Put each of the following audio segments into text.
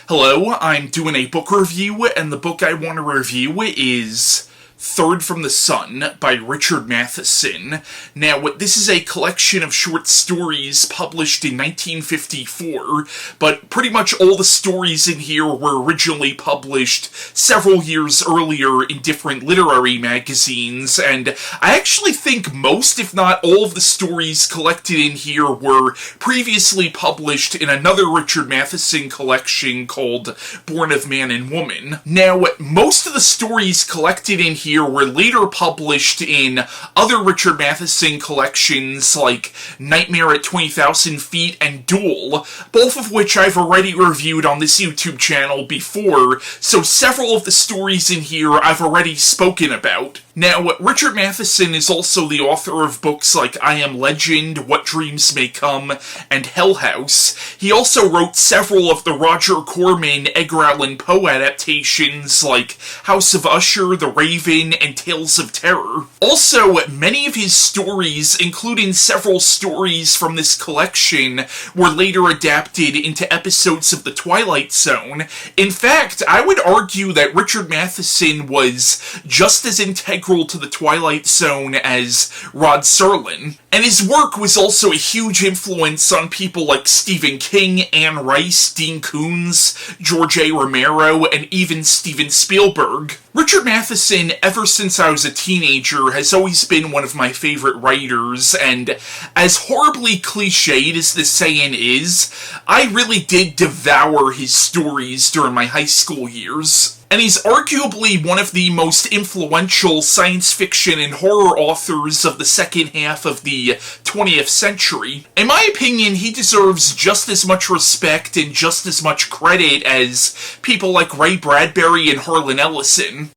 Hello, I'm doing a book review, and the book I want to review is Third from the Sun by Richard Matheson. Now, this is a collection of short stories published in 1954, but pretty much all the stories in here were originally published several years earlier in different literary magazines, and I actually think most, if not all, of the stories collected in here were previously published in another Richard Matheson collection called Born of Man and Woman. Now, most of the stories collected in here were later published in other Richard Matheson collections like Nightmare at 20,000 Feet and Duel, both of which I've already reviewed on this YouTube channel before, so several of the stories in here I've already spoken about. Now, Richard Matheson is also the author of books like I Am Legend, What Dreams May Come, and Hell House. He also wrote several of the Roger Corman Edgar Allan Poe adaptations like House of Usher, The Raven, and Tales of Terror. Also, many of his stories, including several stories from this collection, were later adapted into episodes of The Twilight Zone. In fact, I would argue that Richard Matheson was just as integral to The Twilight Zone as Rod Serling. And his work was also a huge influence on people like Stephen King, Anne Rice, Dean Koontz, George A. Romero, and even Steven Spielberg. Richard Matheson, ever since I was a teenager, has always been one of my favorite writers, and as horribly cliched as this saying is, I really did devour his stories during my high school years. And he's arguably one of the most influential science fiction and horror authors of the second half of the 20th century. In my opinion, he deserves just as much respect and just as much credit as people like Ray Bradbury and Harlan Ellison.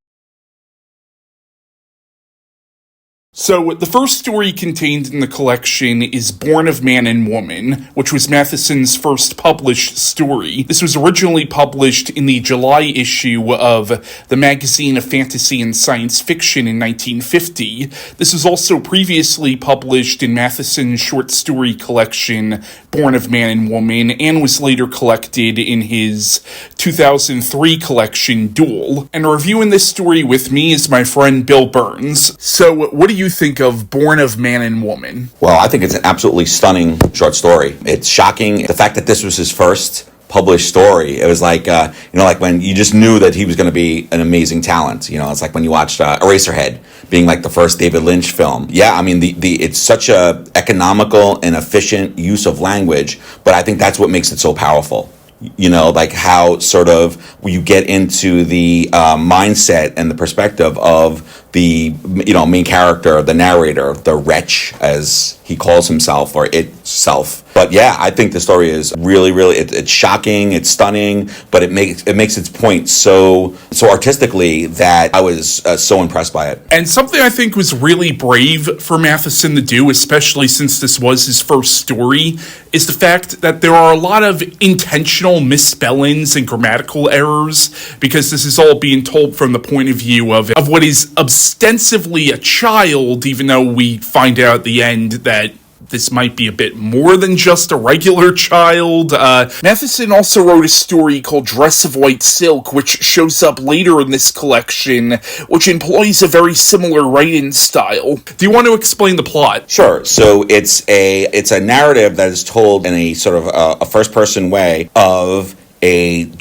So, the first story contained in the collection is Born of Man and Woman, which was Matheson's first published story. This was originally published in the July issue of the Magazine of Fantasy and Science Fiction in 1950. This was also previously published in Matheson's short story collection, Born of Man and Woman, and was later collected in his 2003 collection, Duel. And reviewing this story with me is my friend Bill Burns. So, what do you think of Born of Man and Woman? Well, I think it's an absolutely stunning short story. It's shocking. The fact that this was his first published story, it was like, like when you just knew that he was going to be an amazing talent. It's like when you watched Eraserhead being like the first David Lynch film. Yeah, I mean, it's such a economical and efficient use of language, but I think that's what makes it so powerful. Like how sort of you get into the mindset and the perspective of the, main character, the narrator, the wretch, as he calls himself, or itself. But yeah, I think the story is really, it's shocking, it's stunning, but it makes its point so artistically that I was so impressed by it. And something I think was really brave for Matheson to do, especially since this was his first story, is the fact that there are a lot of intentional misspellings and grammatical errors, because this is all being told from the point of view of what is ostensibly a child, even though we find out at the end that this might be a bit more than just a regular child. Matheson also wrote a story called Dress of White Silk, which shows up later in this collection, which employs a very similar writing style. Do you want to explain the plot? Sure. So it's a narrative that is told in a sort of a first-person way of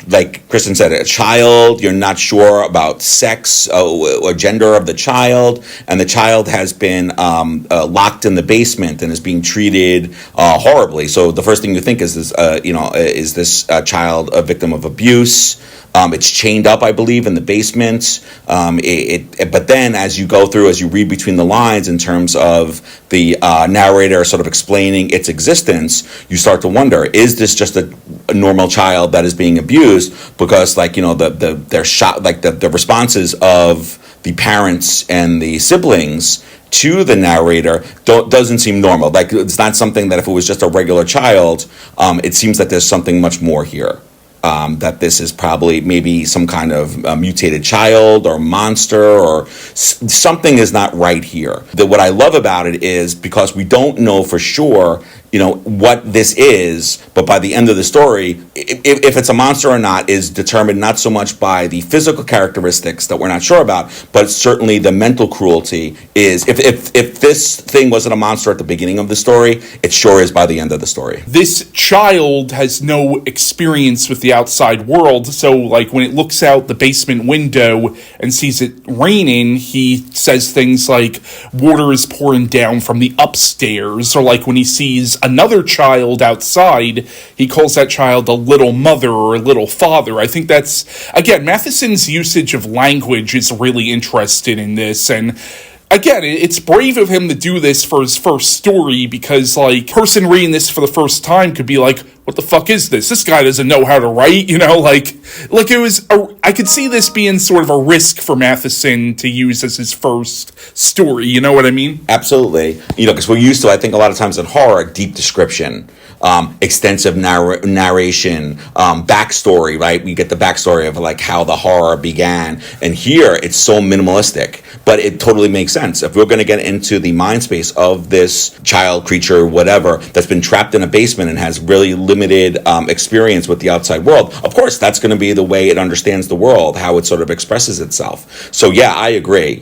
like Kristen said, a child. You're not sure about sex or gender of the child, and the child has been locked in the basement and is being treated horribly. So the first thing you think is this child a victim of abuse? It's chained up, I believe, in the basement. But then, as you go through, as you read between the lines in terms of the narrator sort of explaining its existence, you start to wonder: is this just a normal child that is being abused? Because, they're shot, the responses of the parents and the siblings to the narrator doesn't seem normal. Like, it's not something that if it was just a regular child, it seems that there's something much more here. That this is probably maybe some kind of mutated child or monster, or something is not right here. What I love about it is because we don't know for sure what this is, but by the end of the story, if it's a monster or not is determined not so much by the physical characteristics that we're not sure about, but certainly the mental cruelty is. If this thing wasn't a monster at the beginning of the story, it sure is by the end of the story. This child has no experience with the outside world, so like when it looks out the basement window and sees it raining, he says things like water is pouring down from the upstairs, or like when he sees another child outside, he calls that child a little mother or a little father. I think that's, again, Matheson's usage of language is really interesting in this, and again, it's brave of him to do this for his first story, because, like, person reading this for the first time could be like, what the fuck is this? This guy doesn't know how to write, like it was, I could see this being sort of a risk for Matheson to use as his first story, you know what I mean? Absolutely. Because we're used to, I think a lot of times in horror, deep description, extensive narration, backstory, right? We get the backstory of like how the horror began. And here it's so minimalistic, but it totally makes sense. If we're going to get into the mind space of this child, creature, whatever, that's been trapped in a basement and has really limited experience with the outside world, of course, that's going to be the way it understands the world, how it sort of expresses itself. So yeah, I agree,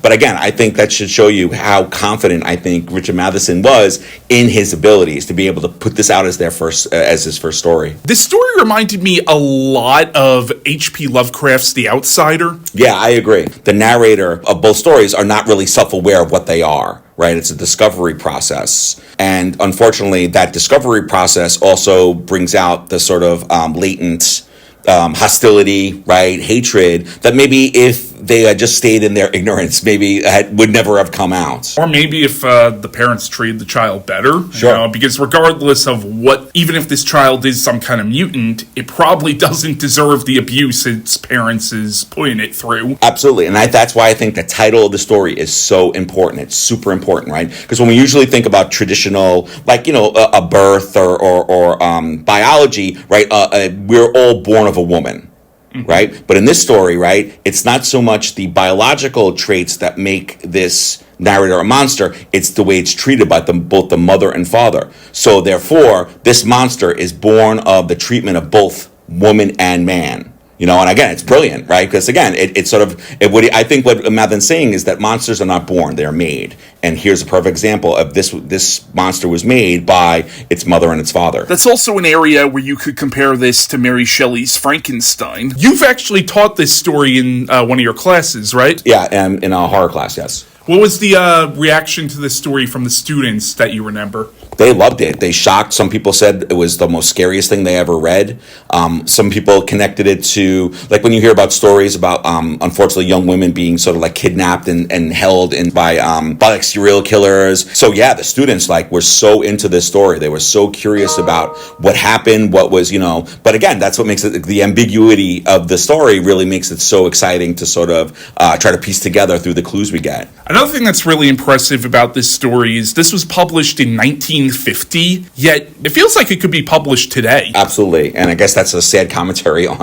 But again, I think that should show you how confident I think Richard Matheson was in his abilities to be able to put this out as his first story. This story reminded me a lot of H.P. Lovecraft's The Outsider. Yeah, I agree. The narrator of both stories are not really self-aware of what they are. Right, it's a discovery process, and unfortunately, that discovery process also brings out the sort of latent hostility, right, hatred that maybe if they had just stayed in their ignorance, maybe would never have come out. Or maybe if the parents treated the child better. Sure. Because regardless of even if this child is some kind of mutant, it probably doesn't deserve the abuse its parents is putting it through. Absolutely. And that's why I think the title of the story is so important. It's super important, right? Because when we usually think about traditional, like, a birth or biology, right, we're all born of a woman. Mm-hmm. Right? But in this story, right, it's not so much the biological traits that make this narrator a monster, it's the way it's treated by both the mother and father. So therefore, this monster is born of the treatment of both woman and man. And again, it's brilliant, right? Because again, I think what Matheson's saying is that monsters are not born, they're made. And here's a perfect example of this monster was made by its mother and its father. That's also an area where you could compare this to Mary Shelley's Frankenstein. You've actually taught this story in one of your classes, right? Yeah, in a horror class, yes. What was the reaction to this story from the students that you remember? They loved it. They shocked. Some people said it was the most scariest thing they ever read. Some people connected it to, like when you hear about stories about, unfortunately, young women being sort of like kidnapped and held by like serial killers. So yeah, the students were so into this story. They were so curious about what happened, what was, but again, that's what makes it, the ambiguity of the story really makes it so exciting to sort of try to piece together through the clues we get. Another thing that's really impressive about this story is this was published in 1950, yet it feels like it could be published today. Absolutely, and I guess that's a sad commentary on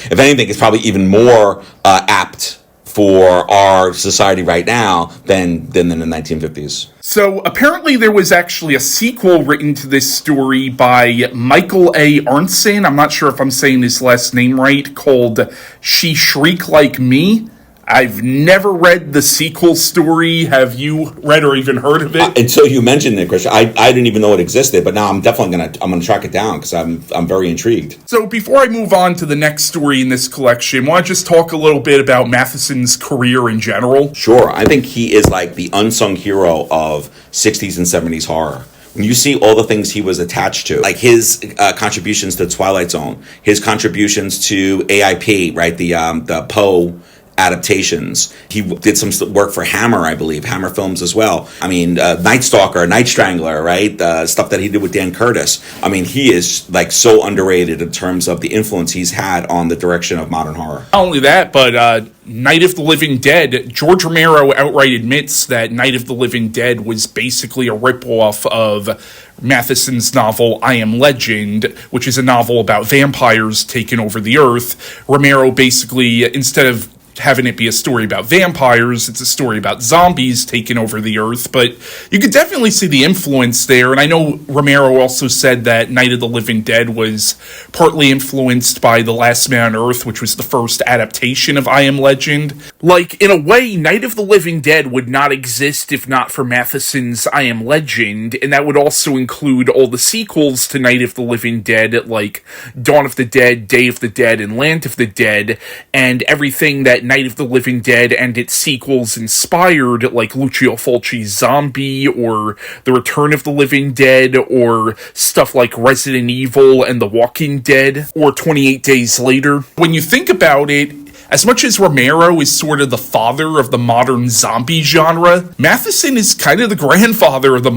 if anything, it's probably even more apt for our society right now than in the 1950s. So apparently there was actually a sequel written to this story by Michael A. Arntzen, I'm not sure if I'm saying his last name right, called She Shriek Like Me. I've never read the sequel story. Have you read or even heard of it? Until you mentioned it, Chris. I didn't even know it existed, but now I'm definitely gonna track it down because I'm very intrigued. So before I move on to the next story in this collection, want to just talk a little bit about Matheson's career in general? Sure. I think he is like the unsung hero of 60s and 70s horror. When you see all the things he was attached to, like his contributions to Twilight Zone, his contributions to AIP, right, the Poe adaptations. He did some work for Hammer, I believe, Hammer Films as well. I mean, Night Stalker, Night Strangler, right? Stuff that he did with Dan Curtis. I mean, he is so underrated in terms of the influence he's had on the direction of modern horror. Not only that, but Night of the Living Dead, George Romero outright admits that Night of the Living Dead was basically a ripoff of Matheson's novel I Am Legend, which is a novel about vampires taking over the earth. Romero basically, instead of having it be a story about vampires. It's a story about zombies taking over the earth, but you could definitely see the influence there. And I know Romero also said that Night of the Living Dead was partly influenced by The Last Man on Earth, which was the first adaptation of I Am Legend. Like, in a way, Night of the Living Dead would not exist if not for Matheson's I Am Legend, and that would also include all the sequels to Night of the Living Dead, like Dawn of the Dead, Day of the Dead, and Land of the Dead, and everything that Night of the Living Dead and its sequels inspired, like Lucio Fulci's Zombie, or The Return of the Living Dead, or stuff like Resident Evil and The Walking Dead, or 28 Days Later. When you think about it, as much as Romero is sort of the father of the modern zombie genre, Matheson is kind of the grandfather of the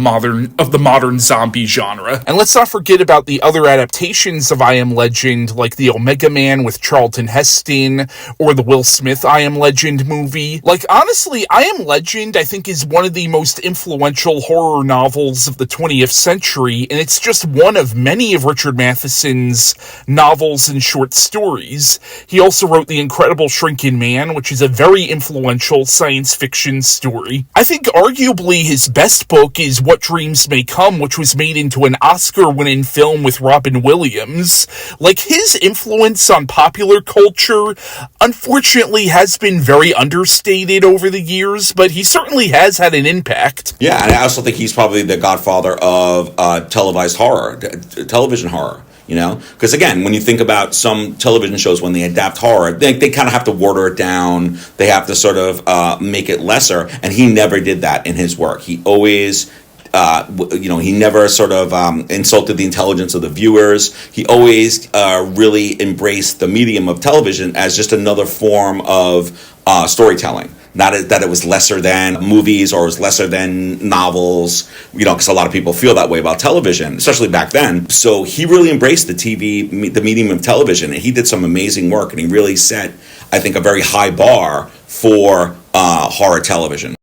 modern zombie genre. And let's not forget about the other adaptations of I Am Legend, like the Omega Man with Charlton Heston, or the Will Smith I Am Legend movie. Like, honestly, I Am Legend, I think, is one of the most influential horror novels of the 20th century, and it's just one of many of Richard Matheson's novels and short stories. He also wrote the incredible Shrinking Man, which is a very influential science fiction story. I think arguably his best book is What Dreams May Come, which was made into an Oscar-winning film with Robin Williams. Like, his influence on popular culture, unfortunately, has been very understated over the years, but he certainly has had an impact. Yeah, and I also think he's probably the godfather of televised horror, television horror. You know, because again, when you think about some television shows, when they adapt horror, they kind of have to water it down. They have to sort of make it lesser. And he never did that in his work. He always, he never sort of insulted the intelligence of the viewers. He always really embraced the medium of television as just another form of storytelling. Not that it was lesser than movies or it was lesser than novels, because a lot of people feel that way about television, especially back then. So he really embraced the medium of television, and he did some amazing work, and he really set, I think, a very high bar for horror television.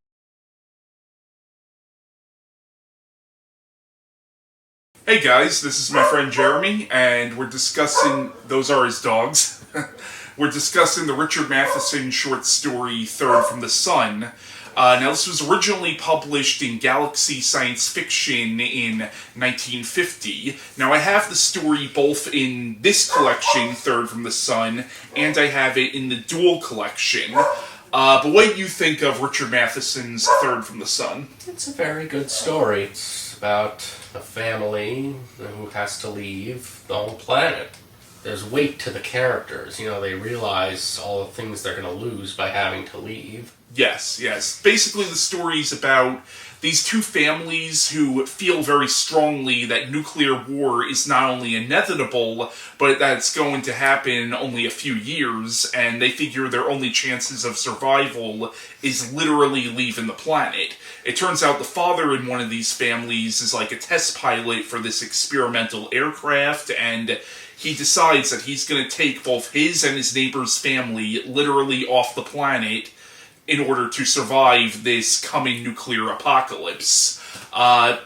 Hey guys, this is my friend Jeremy, and we're discussing, those are his dogs. We're discussing the Richard Matheson short story, Third from the Sun. Now, this was originally published in Galaxy Science Fiction in 1950. Now, I have the story both in this collection, Third from the Sun, and I have it in the Dual collection. But what do you think of Richard Matheson's Third from the Sun? It's a very good story. It's about a family who has to leave the whole planet. There's weight to the characters. They realize all the things they're going to lose by having to leave. Yes. Basically, the story's about these two families who feel very strongly that nuclear war is not only inevitable, but that it's going to happen in only a few years, and they figure their only chances of survival is literally leaving the planet. It turns out the father in one of these families is like a test pilot for this experimental aircraft, and he decides that he's going to take both his and his neighbor's family literally off the planet in order to survive this coming nuclear apocalypse. I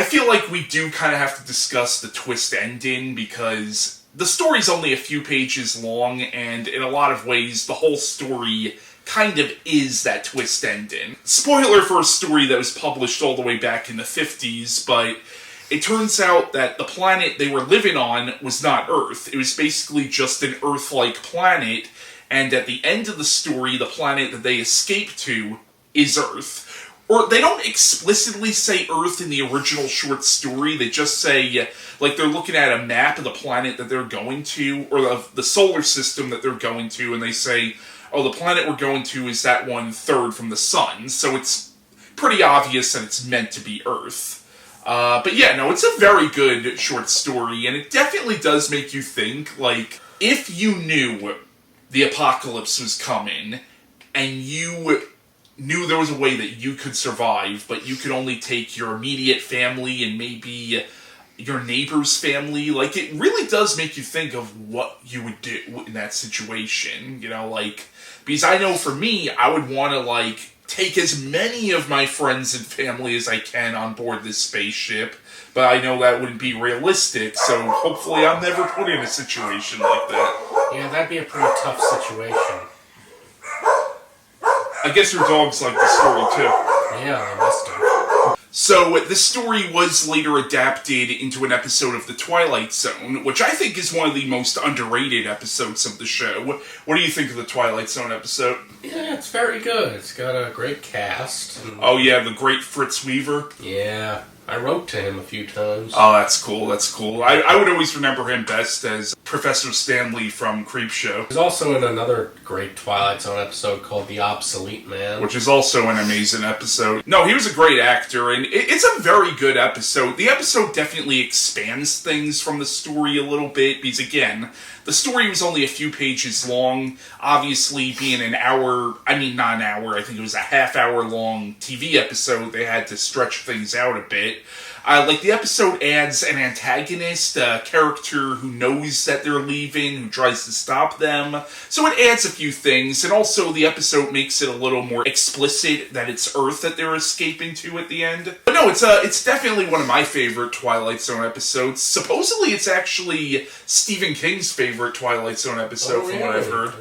feel like we do kind of have to discuss the twist ending, because the story's only a few pages long, and in a lot of ways, the whole story kind of is that twist ending. Spoiler for a story that was published all the way back in the 50s, but it turns out that the planet they were living on was not Earth. It was basically just an Earth-like planet, and at the end of the story, the planet that they escape to is Earth. Or they don't explicitly say Earth in the original short story, they just say, like, they're looking at a map of the planet that they're going to, or of the solar system that they're going to, and they say, oh, the planet we're going to is that one third from the sun, so it's pretty obvious that it's meant to be Earth. But yeah, no, it's a very good short story, and it definitely does make you think, like, if you knew the apocalypse was coming, and you knew there was a way that you could survive, but you could only take your immediate family and maybe your neighbor's family, like, it really does make you think of what you would do in that situation, because I know for me, I would want to, take as many of my friends and family as I can on board this spaceship, but I know that wouldn't be realistic, so hopefully I'm never put in a situation like that. Yeah, that'd be a pretty tough situation. I guess your dogs like the story, too. Yeah, I must have. So, this story was later adapted into an episode of The Twilight Zone, which I think is one of the most underrated episodes of the show. What do you think of the Twilight Zone episode? Yeah, it's very good. It's got a great cast. Oh yeah, the great Fritz Weaver? Yeah, I wrote to him a few times. Oh, that's cool, that's cool. I would always remember him best as Professor Stanley from Creepshow. He's also in another great Twilight Zone episode called The Obsolete Man. Which is also an amazing episode. No, he was a great actor, and it's a very good episode. The episode definitely expands things from the story a little bit, because again, the story was only a few pages long. Obviously, being an hour, I mean not an hour, I think it was a half-hour long TV episode, they had to stretch things out a bit. Like, the episode adds an antagonist, a character who knows that they're leaving, who tries to stop them. So it adds a few things, and also the episode makes it a little more explicit that it's Earth that they're escaping to at the end. But no, it's definitely one of my favorite Twilight Zone episodes. Supposedly it's actually Stephen King's favorite Twilight Zone episode, from what I've heard.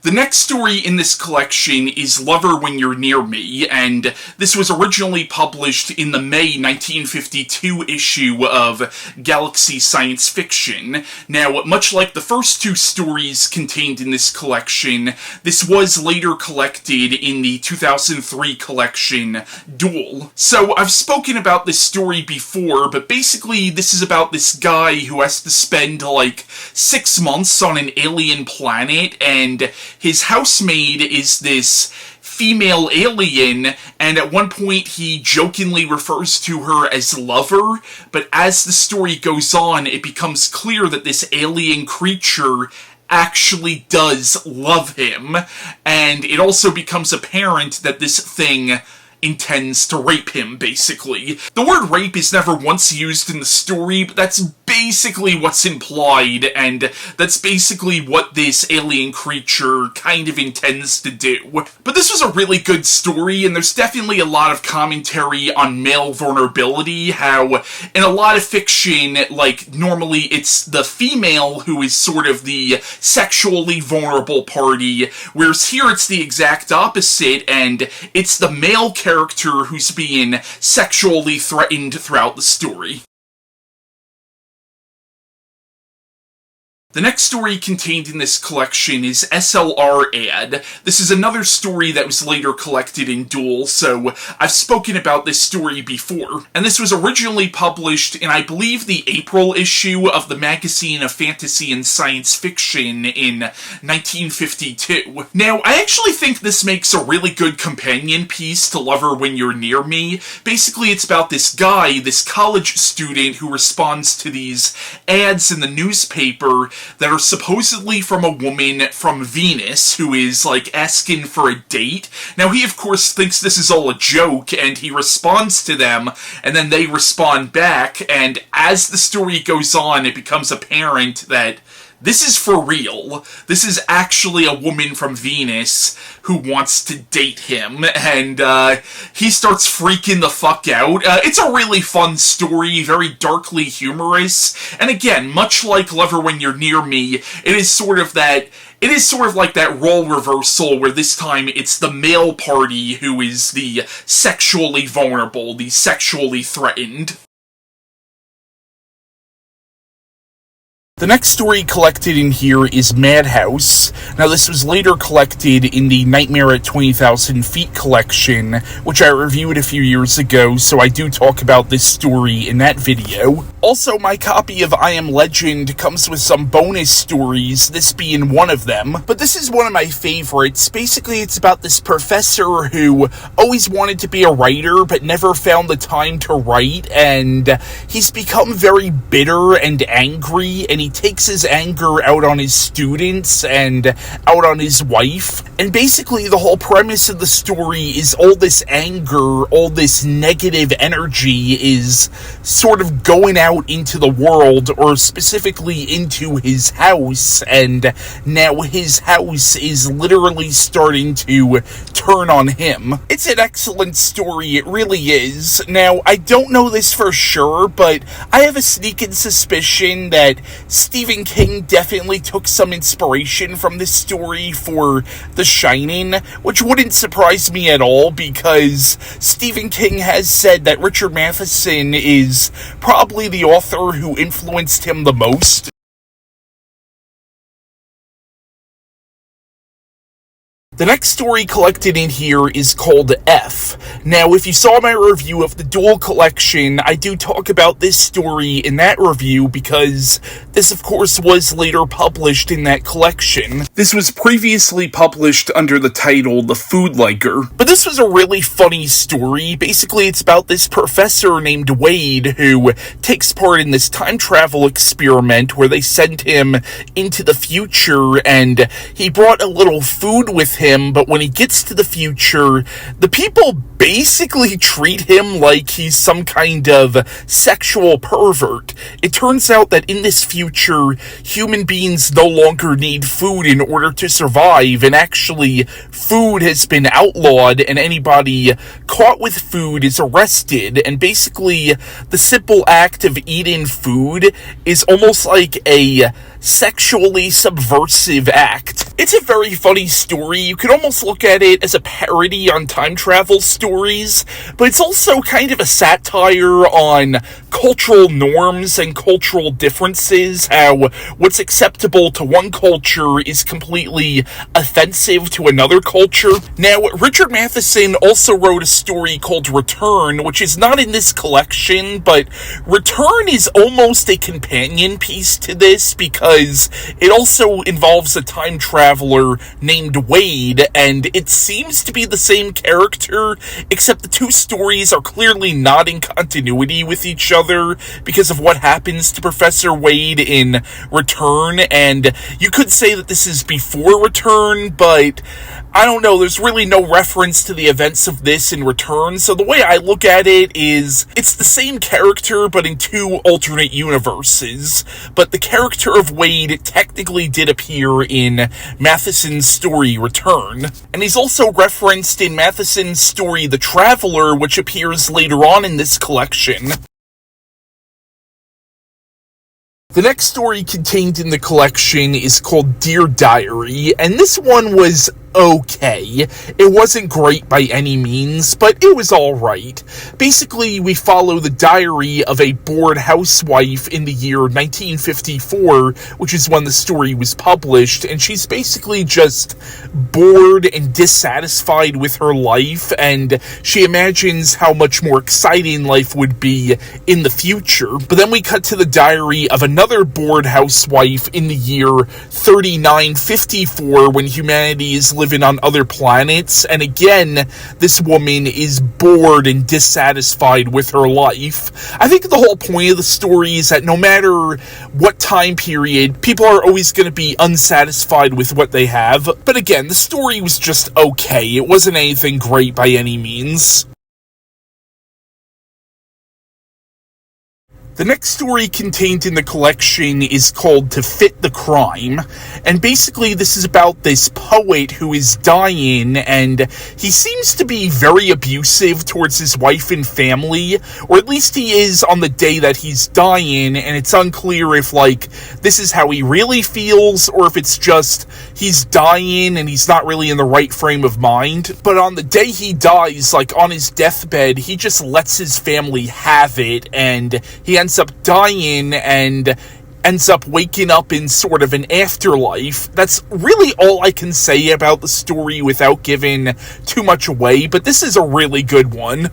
The next story in this collection is Lover When You're Near Me, and this was originally published in the May 1952 issue of Galaxy Science Fiction. Now, much like the first two stories contained in this collection, this was later collected in the 2003 collection, Duel. So, I've spoken about this story before, but basically this is about this guy who has to spend, like, 6 months on an alien planet, and his housemaid is this female alien, and at one point he jokingly refers to her as Lover, but as the story goes on, it becomes clear that this alien creature actually does love him, and it also becomes apparent that this thing intends to rape him, basically. The word rape is never once used in the story, but that's basically what's implied, and that's basically what this alien creature kind of intends to do. But this was a really good story, and there's definitely a lot of commentary on male vulnerability, how in a lot of fiction, like, normally it's the female who is sort of the sexually vulnerable party, whereas here it's the exact opposite, and it's the male character who's being sexually threatened throughout the story. The next story contained in this collection is SLR Ad. This is another story that was later collected in Duel, so I've spoken about this story before. And this was originally published in, I believe, the April issue of the Magazine of Fantasy and Science Fiction in 1952. Now, I actually think this makes a really good companion piece to Lover When You're Near Me. Basically, it's about this guy, this college student, who responds to these ads in the newspaper that are supposedly from a woman from Venus who is, like, asking for a date. Now, he, of course, thinks this is all a joke, and he responds to them, and then they respond back, and as the story goes on, it becomes apparent that this is for real. This is actually a woman from Venus who wants to date him, and he starts freaking the fuck out. It's a really fun story, very darkly humorous, and again, much like Lover When You're Near Me, it is sort of like that role reversal where this time it's the male party who is the sexually vulnerable, the sexually threatened. The next story collected in here is Madhouse. Now, this was later collected in the Nightmare at 20,000 Feet collection, which I reviewed a few years ago, so I do talk about this story in that video. Also, my copy of I Am Legend comes with some bonus stories, this being one of them, but this is one of my favorites. Basically, it's about this professor who always wanted to be a writer, but never found the time to write, and he's become very bitter and angry, and he takes his anger out on his students and out on his wife. And basically the whole premise of the story is all this anger, all this negative energy is sort of going out out into the world, or specifically into his house, and now his house is literally starting to turn on him. It's an excellent story, it really is. Now, I don't know this for sure, but I have a sneaking suspicion that Stephen King definitely took some inspiration from this story for The Shining, which wouldn't surprise me at all, because Stephen King has said that Richard Matheson is probably the author who influenced him the most. The next story collected in here is called F. Now, if you saw my review of the Duel collection, I do talk about this story in that review because this, of course, was later published in that collection. This was previously published under the title The Foodlegger. But this was a really funny story. Basically, it's about this professor named Wade who takes part in this time travel experiment where they send him into the future, and he brought a little food with him, but when he gets to the future, the people basically treat him like he's some kind of sexual pervert. It turns out that in this future, human beings no longer need food in order to survive, and actually, food has been outlawed, and anybody caught with food is arrested, and basically, the simple act of eating food is almost like a sexually subversive act. It's a very funny story. You could almost look at it as a parody on time travel stories, but it's also kind of a satire on cultural norms and cultural differences, how what's acceptable to one culture is completely offensive to another culture. Now, Richard Matheson also wrote a story called Return, which is not in this collection, but Return is almost a companion piece to this because it also involves a time traveler named Wade, and it seems to be the same character, except the two stories are clearly not in continuity with each other because of what happens to Professor Wade in Return, and you could say that this is before Return, but I don't know, there's really no reference to the events of this in Return, so the way I look at it is, it's the same character, but in two alternate universes, but the character of Wade technically did appear in Matheson's story Return, and he's also referenced in Matheson's story The Traveler, which appears later on in this collection. The next story contained in the collection is called Dear Diary, and this one was okay. It wasn't great by any means, but it was alright. Basically, we follow the diary of a bored housewife in the year 1954, which is when the story was published, and she's basically just bored and dissatisfied with her life, and she imagines how much more exciting life would be in the future. But then we cut to the diary of another bored housewife in the year 3954, when humanity is living on other planets, and again, this woman is bored and dissatisfied with her life. I think the whole point of the story is that no matter what time period, people are always going to be unsatisfied with what they have, but again, the story was just okay. It wasn't anything great by any means. The next story contained in the collection is called To Fit the Crime, and basically this is about this poet who is dying, and he seems to be very abusive towards his wife and family, or at least he is on the day that he's dying, and it's unclear if, like, this is how he really feels, or if it's just he's dying and he's not really in the right frame of mind. But on the day he dies, like on his deathbed, he just lets his family have it, and he ends up dying and ends up waking up in sort of an afterlife. That's really all I can say about the story without giving too much away, but this is a really good one.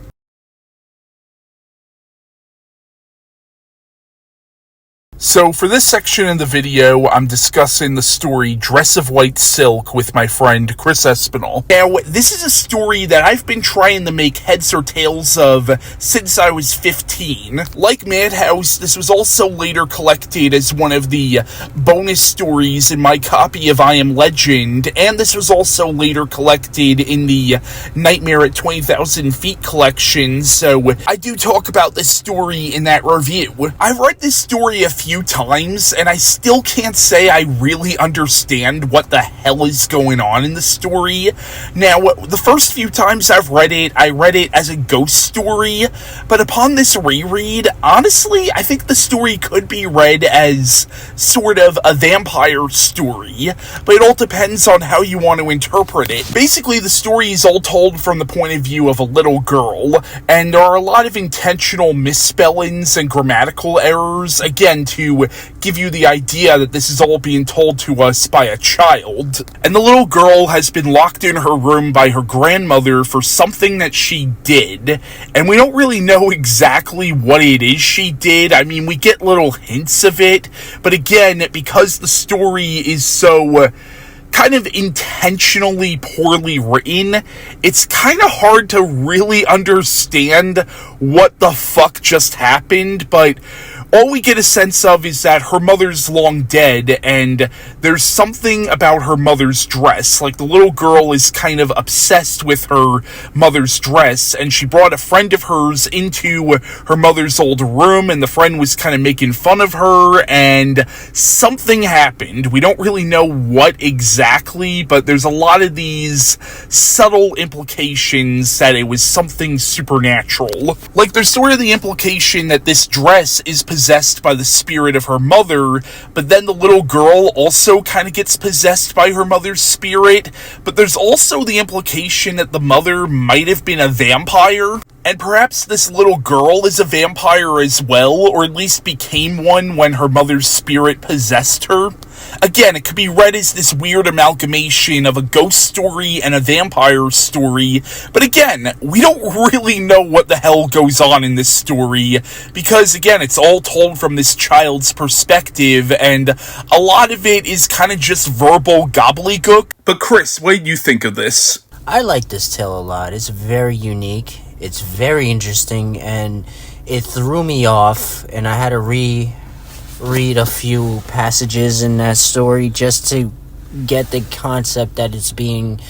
So for this section in the video, I'm discussing the story Dress of White Silk with my friend Chris Espinal. Now, this is a story that I've been trying to make heads or tails of since I was 15. Like Madhouse, this was also later collected as one of the bonus stories in my copy of I Am Legend, and this was also later collected in the Nightmare at 20,000 Feet collection, so I do talk about this story in that review. I've read this story a few times, and I still can't say I really understand what the hell is going on in the story. Now, the first few times I've read it, I read it as a ghost story, but upon this reread, honestly, I think the story could be read as sort of a vampire story, but it all depends on how you want to interpret it. Basically, the story is all told from the point of view of a little girl, and there are a lot of intentional misspellings and grammatical errors, again, to give you the idea that this is all being told to us by a child. And the little girl has been locked in her room by her grandmother for something that she did, and we don't really know exactly what it is she did. I mean, we get little hints of it, but again, because the story is so kind of intentionally poorly written, it's kind of hard to really understand what the fuck just happened, but all we get a sense of is that her mother's long dead, and there's something about her mother's dress. Like, the little girl is kind of obsessed with her mother's dress, and she brought a friend of hers into her mother's old room, and the friend was kind of making fun of her, and something happened. We don't really know what exactly, but there's a lot of these subtle implications that it was something supernatural. Like, there's sort of the implication that this dress is possessed by the spirit of her mother, but then the little girl also kind of gets possessed by her mother's spirit, but there's also the implication that the mother might have been a vampire, and perhaps this little girl is a vampire as well, or at least became one when her mother's spirit possessed her. Again, it could be read as this weird amalgamation of a ghost story and a vampire story, but again, we don't really know what the hell goes on in this story, because again, it's all told from this child's perspective, and a lot of it is kind of just verbal gobbledygook. But Chris, what did you think of this? I like this tale a lot. It's very unique, it's very interesting, and it threw me off, and I had to read a few passages in that story just to get the concept that it's being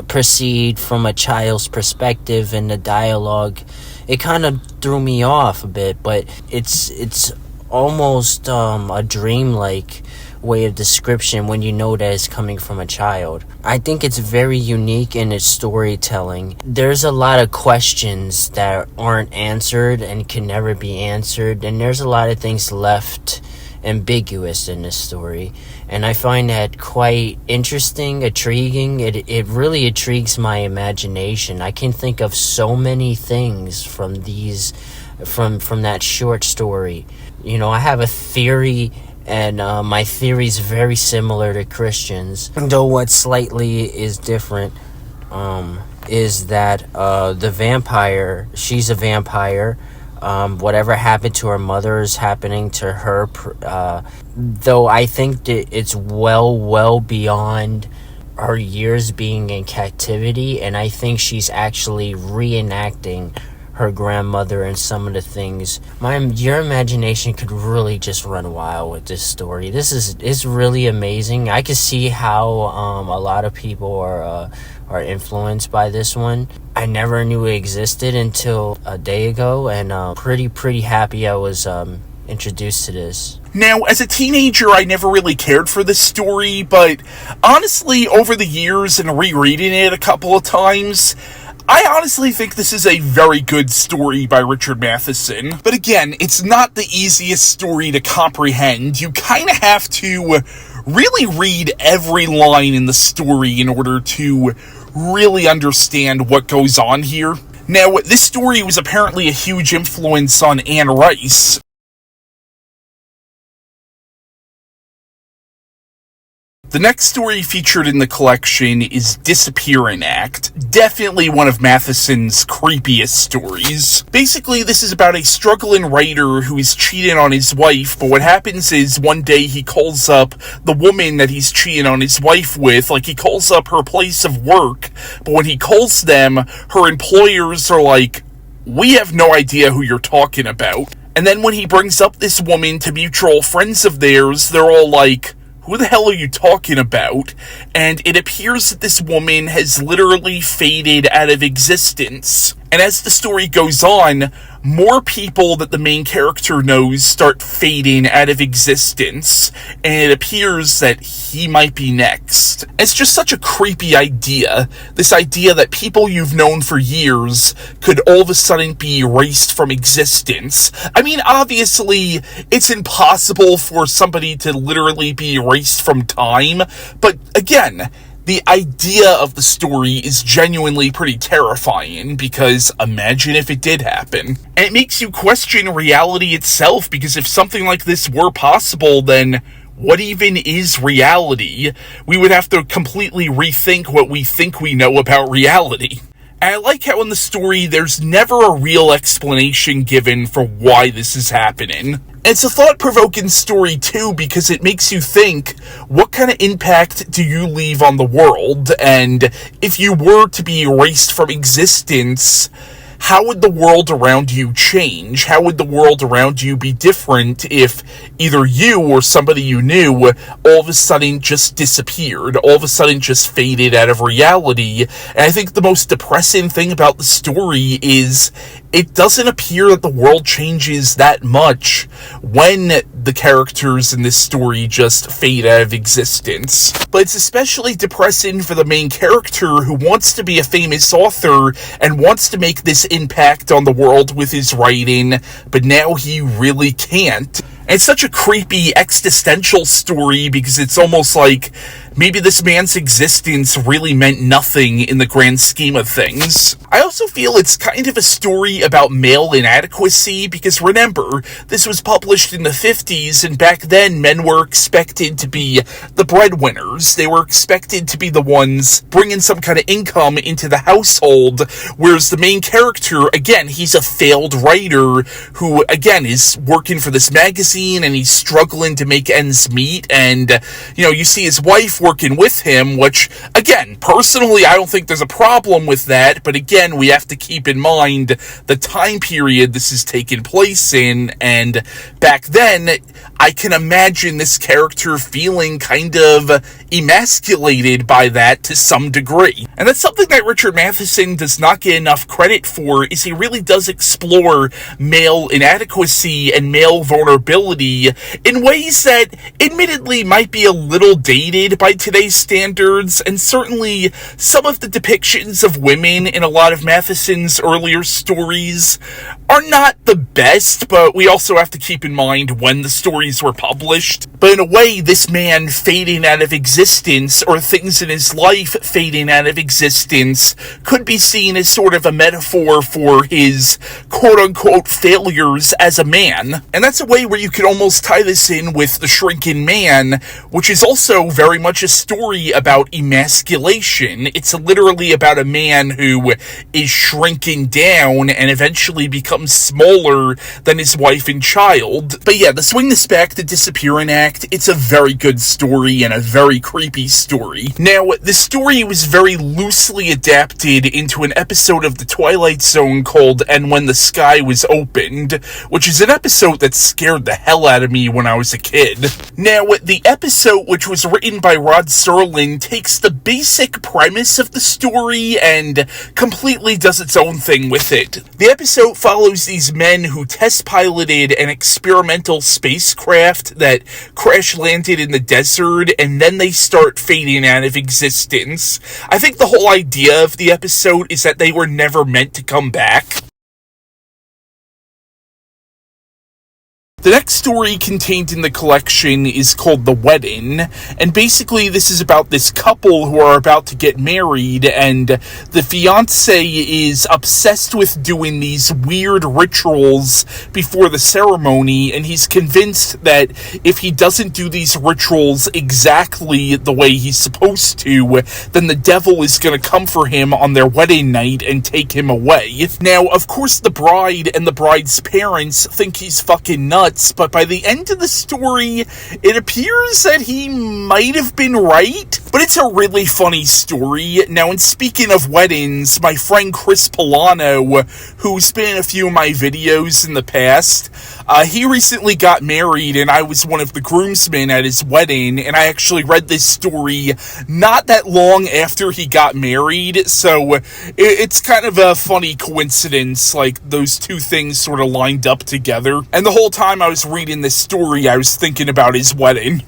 perceived from a child's perspective, and the dialogue, it kind of threw me off a bit, but it's almost a dreamlike way of description when you know that it's coming from a child. I think it's very unique in its storytelling. There's a lot of questions that aren't answered and can never be answered, and there's a lot of things left ambiguous in this story, and I find that quite interesting, intriguing. It really intrigues my imagination. I can think of so many things from that short story. You know, I have a theory, and my theory is very similar to Christian's, though what slightly is different is that the vampire, she's a vampire. Whatever happened to her mother is happening to her, though I think that it's well beyond her years being in captivity, and I think she's actually reenacting her grandmother and some of the things. Your imagination could really just run wild with this story. It's really amazing. I can see how a lot of people are influenced by this one. I never knew it existed until a day ago, and pretty happy I was introduced to this. Now, as a teenager, I never really cared for this story, but honestly, over the years and rereading it a couple of times, I honestly think this is a very good story by Richard Matheson. But again, it's not the easiest story to comprehend. You kind of have to really read every line in the story in order to really understand what goes on here. Now, this story was apparently a huge influence on Anne Rice. The next story featured in the collection is Disappearing Act, definitely one of Matheson's creepiest stories. Basically, this is about a struggling writer who is cheating on his wife, but what happens is one day he calls up the woman that he's cheating on his wife with, like he calls up her place of work, but when he calls them, her employers are like, "We have no idea who you're talking about." And then when he brings up this woman to mutual friends of theirs, they're all like, "Who the hell are you talking about?" And it appears that this woman has literally faded out of existence. And as the story goes on, more people that the main character knows start fading out of existence, and it appears that he might be next. It's just such a creepy idea, this idea that people you've known for years could all of a sudden be erased from existence. I mean, obviously, it's impossible for somebody to literally be erased from time, but again, the idea of the story is genuinely pretty terrifying, because imagine if it did happen. And it makes you question reality itself, because if something like this were possible, then what even is reality? We would have to completely rethink what we think we know about reality. And I like how in the story there's never a real explanation given for why this is happening. It's a thought-provoking story too, because it makes you think, what kind of impact do you leave on the world? And if you were to be erased from existence, how would the world around you change? How would the world around you be different if either you or somebody you knew all of a sudden just disappeared, all of a sudden just faded out of reality? And I think the most depressing thing about the story is it doesn't appear that the world changes that much when the characters in this story just fade out of existence. But it's especially depressing for the main character who wants to be a famous author and wants to make this impact on the world with his writing, but now he really can't. And it's such a creepy existential story, because it's almost like maybe this man's existence really meant nothing in the grand scheme of things. I also feel it's kind of a story about male inadequacy, because remember, this was published in the 50s, and back then men were expected to be the breadwinners. They were expected to be the ones bringing some kind of income into the household, whereas the main character, again, he's a failed writer who, again, is working for this magazine, and he's struggling to make ends meet, and, you see his wife working with him, which, again, personally, I don't think there's a problem with that, but again, we have to keep in mind the time period this is taking place in, and back then, I can imagine this character feeling kind of emasculated by that to some degree. And that's something that Richard Matheson does not get enough credit for, is he really does explore male inadequacy and male vulnerability in ways that admittedly might be a little dated by today's standards, and certainly some of the depictions of women in a lot of Matheson's earlier stories are not the best, but we also have to keep in mind when the stories were published. But in a way, this man fading out of existence, or things in his life fading out of existence, could be seen as sort of a metaphor for his quote-unquote failures as a man. And that's a way where you could almost tie this in with The Shrinking Man, which is also very much a story about emasculation. It's literally about a man who is shrinking down and eventually becomes smaller than his wife and child. But yeah, to swing this back to Disappearing Act, it's a very good story and a very creepy story. Now, the story was very loosely adapted into an episode of The Twilight Zone called And When the Sky Was Opened, which is an episode that scared the hell out of me when I was a kid. Now, the episode, which was written by Rod Serling, takes the basic premise of the story and completely does its own thing with it. The episode follows these men who test piloted an experimental spacecraft that crash landed in the desert, and then they start fading out of existence. I think the whole idea of the episode is that they were never meant to come back. The next story contained in the collection is called The Wedding, and basically this is about this couple who are about to get married, and the fiancé is obsessed with doing these weird rituals before the ceremony, and he's convinced that if he doesn't do these rituals exactly the way he's supposed to, then the devil is going to come for him on their wedding night and take him away. Now, of course, the bride and the bride's parents think he's fucking nuts, but by the end of the story, it appears that he might have been right. But it's a really funny story. Now, and speaking of weddings, my friend Chris Espinal, who's been in a few of my videos in the past, he recently got married, and I was one of the groomsmen at his wedding, and I actually read this story not that long after he got married, so it's kind of a funny coincidence, like those two things sort of lined up together. And the whole time I was reading this story, I was thinking about his wedding.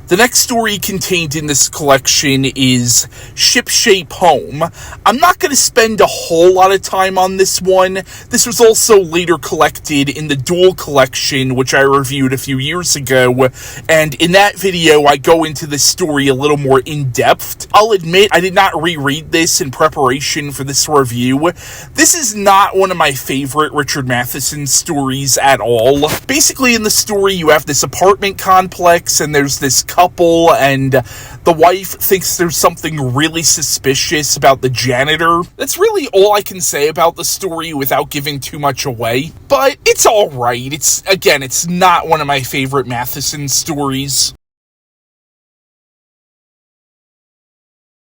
The next story contained in this collection is Shipshape Home. I'm not going to spend a whole lot of time on this one. This was also later collected in the Duel collection, which I reviewed a few years ago, and in that video I go into this story a little more in depth. I'll admit I did not reread this in preparation for this review. This is not one of my favorite Richard Matheson stories at all. Basically, in the story you have this apartment complex, and there's this couple, and the wife thinks there's something really suspicious about the janitor. That's really all I can say about the story without giving too much away. But it's alright. It's not one of my favorite Matheson stories.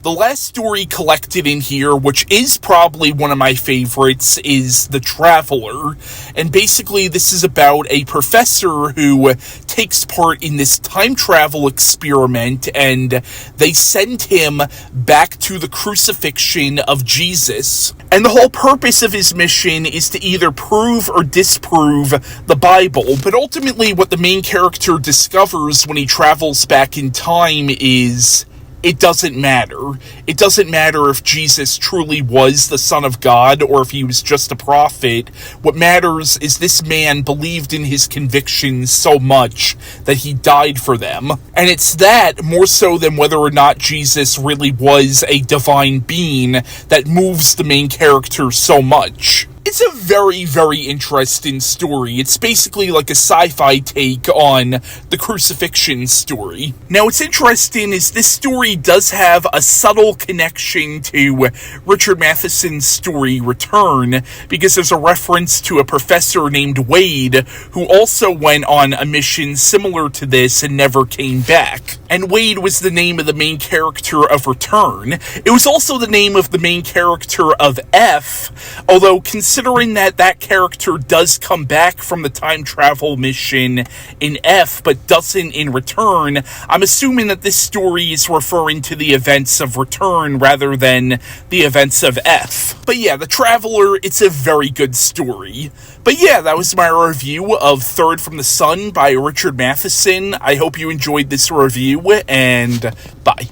The last story collected in here, which is probably one of my favorites, is The Traveler. And basically this is about a professor who takes part in this time travel experiment, and they send him back to the crucifixion of Jesus. And the whole purpose of his mission is to either prove or disprove the Bible. But ultimately what the main character discovers when he travels back in time is it doesn't matter. It doesn't matter if Jesus truly was the Son of God or if he was just a prophet. What matters is this man believed in his convictions so much that he died for them. And it's that, more so than whether or not Jesus really was a divine being, that moves the main character so much. It's a very, very interesting story. It's basically like a sci-fi take on the crucifixion story. Now, what's interesting is this story does have a subtle connection to Richard Matheson's story Return, because there's a reference to a professor named Wade who also went on a mission similar to this and never came back. And Wade was the name of the main character of Return. It was also the name of the main character of F, although considering that character does come back from the time travel mission in F, but doesn't in Return, I'm assuming that this story is referring to the events of Return rather than the events of F. But yeah, The Traveler, it's a very good story. But yeah, that was my review of Third from the Sun by Richard Matheson. I hope you enjoyed this review, and bye.